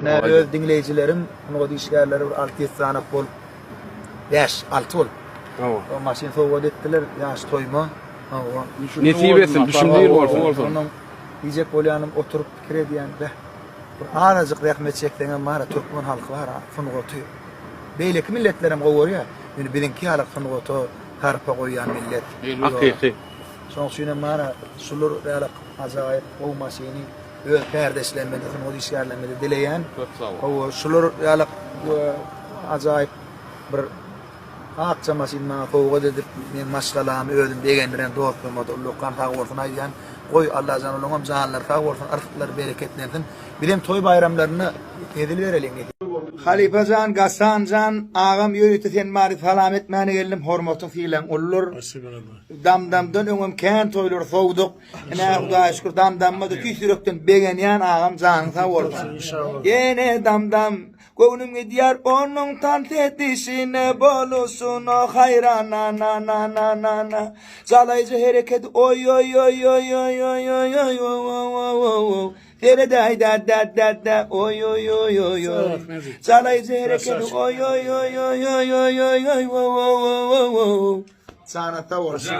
Ne öz dinleyicilerim, o dişlerleri 6-7 tane bol. 5-6 bol. O maşin soğuk ettiler, yaş toyma. Nesibesin, düşündüğün olsun. Onun diyecek bolyanım oturup fikir ediyen de. Aracık rahmet çektiğin mara Türkmen halkı var, fıngotu. Beylik milletlerim goworuyor. Yani bizimki halk fıngotu tarpa koyan millet. Hakiki. Sonuçta mara sulur realak acayip o maşini öz kardeşlermedi, o dişlerlemedi dileyen. O sulur realak acayip bir akça maşinna soğuk edip men maşgalamı özüm degendiren dostum lokan tag bolsun ayyan. Koy Allah canolum canlar tag bolsun, arıklar bereketlensin. Bizim toy bayramlarını edil verelim. Halifacan, Gasancan, ağam yürütüten marif halam etmeni geldim, hormatın fiilen olur. Damdamdan öňüm kän toýlar sowduk. Ene Hudaýa şükür damdamma da küsürekden begenýän ağam janyňa bolsun. Ene damdam göwnüňe diyar onuň tant etişine bolusun o hayran na. Zalayjy hereket oy oy oy oy oy oy oy oy oy. Dere da oy oy oy oy oy. Zalayjy hereket oy oy oy oy oy oy oy oy. Sanata bolsun.